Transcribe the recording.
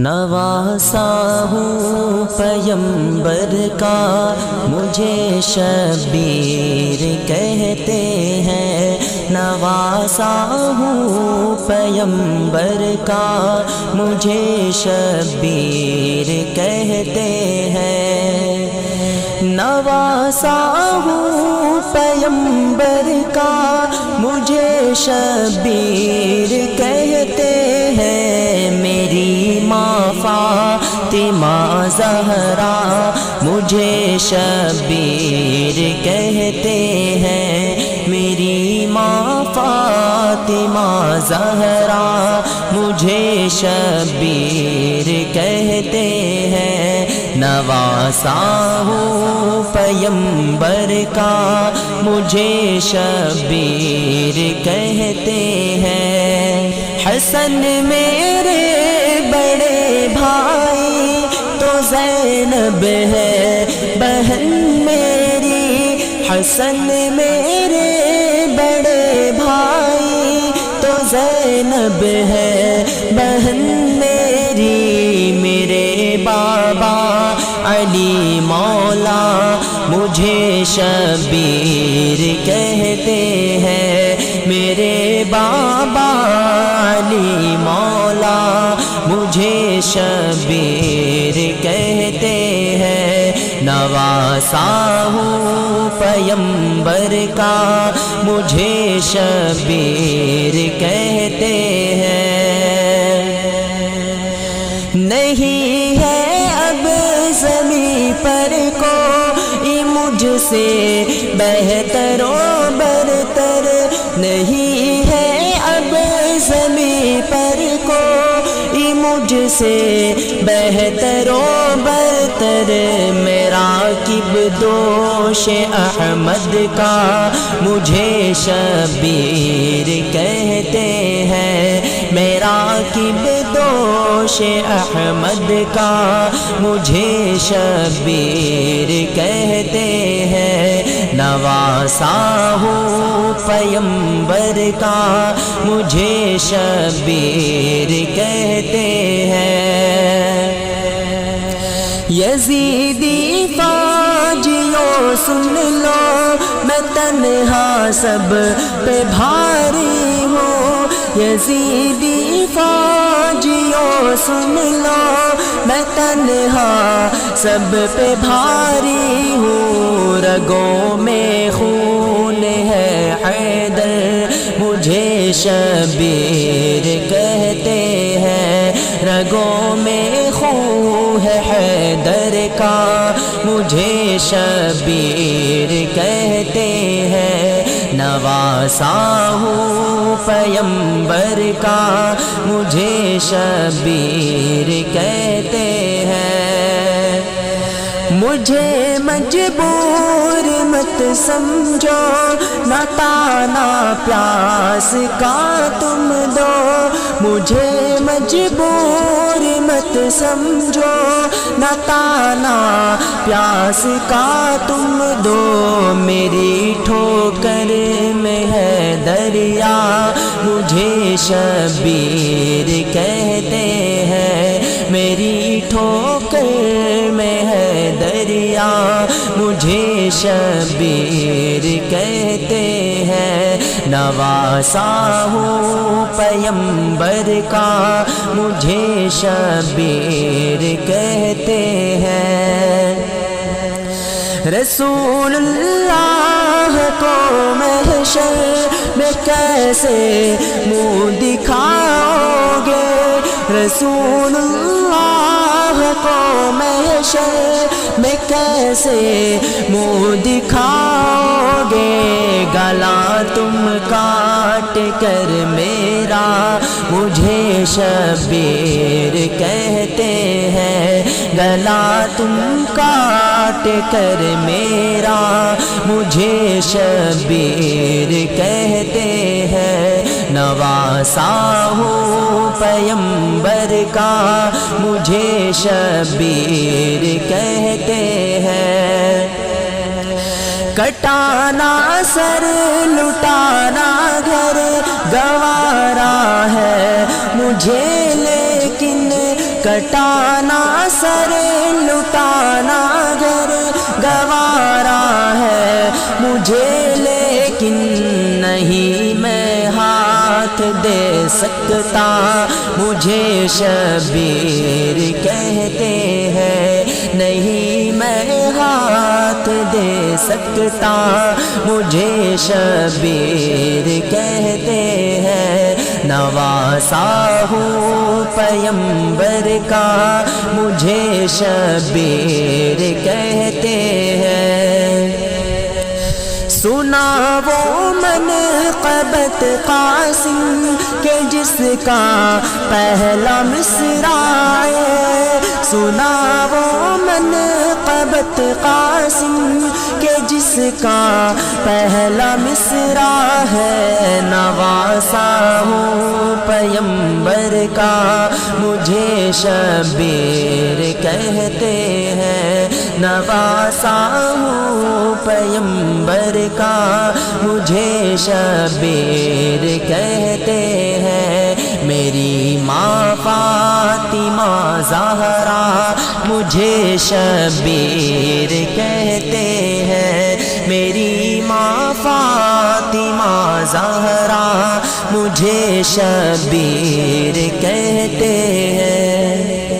نواسا ہوں پیمبر کا مجھے شبیر کہتے ہیں، نواسا ہوں پیمبر کا مجھے شبیر کہتے ہیں، نواسا ہوں پیمبر کا مجھے شبیر کہتے ہیں، میری ماں فاطمہ زہرا مجھے شبیر کہتے ہیں، میری ماں فاطمہ زہرا مجھے شبیر کہتے ہیں، نواسا ہوں پیمبر کا مجھے شبیر کہتے ہیں، حسن میرے بڑے بھائی تو زینب ہے بہن میری، حسن میرے بڑے بھائی تو زینب ہے بہن میری، میرے بابا علی مولا مجھے شبیر کہتے ہیں، میرے بابا علی مولا مجھے شبیر کہتے ہیں، نواسا ہوں پیمبر کا مجھے شبیر کہتے ہیں، نہیں ہے اب زمین پر کوئی مجھ سے بہتر و برتر، نہیں ہے اب زمین پر کوئی مجھ سے بہتر و برتر، میرا کب دوش احمد کا مجھے شبیر کہتے ہیں، میرا کب دوش احمد کا مجھے شبیر کہتے ہیں، نواسا ہوں پیمبر کا مجھے شبیر کہتے ہیں، یزیدی فاجیوں سن لو میں تنہا سب پہ بھاری ہوں، یزیدی فاجیوں سن لو میں تنہا سب پہ بھاری ہوں، رگوں میں خون ہے حیدر مجھے شبیر کہتے ہیں، رگوں میں خون ہے حیدر کا مجھے شبیر کہتے ہیں، نواسا ہوں پیمبر کا مجھے شبیر کہتے ہیں، مجھے مجبور مت سمجھو نہ تانا پیاس کا تم دو، مجھے مجبور مت سمجھو نہ تانا پیاس کا تم دو، میری ٹھوکر میں ہے دریا مجھے شبیر کہتے ہیں، میری ٹھوکر میں ہے دریا مجھے شبیر کہتے ہیں، نواسا ہوں پیمبر کا مجھے شبیر کہتے ہیں، رسول اللہ کو محشر میں کیسے منہ دکھاؤ گے، رسول اللہ کو محشر میں کیسے منہ دکھاؤ گے، گلا تم کاٹ کر میرا مجھے شبیر کہتے ہیں، گلا تم کاٹ کر میرا مجھے شبیر کہتے ہیں، نواسا ہوں پیمبر کا مجھے شبیر کہتے ہیں، کٹانا سر لٹانا گھر گوارا ہے مجھے، لیکن کٹانا سر لٹانا گھر گوارا ہے مجھے، لیکن نہیں میں ہاتھ دے سکتا، مجھے شبیر کہتے ہیں، نہیں میں ہاتھ دے سکتا، مجھے شبیر کہتے ہیں، نواسا ہوں پیمبر کا، مجھے شبیر کہتے ہیں۔ سنا وہ منقبت قاسم کہ جس کا پہلا مصرع ہے، سنا وہ منقبت قاسم کہ جس کا پہلا مصرع ہے، نواسا ہوں پیمبر کا، مجھے شبیر کہتے ہیں، نواسا ہوں پیمبر کا، مجھے شبیر کہتے ہیں، میری ماں فاطمہ زہرا مجھے شبیر کہتے ہیں، میری ماں فاطمہ زہرا مجھے شبیر کہتے ہیں۔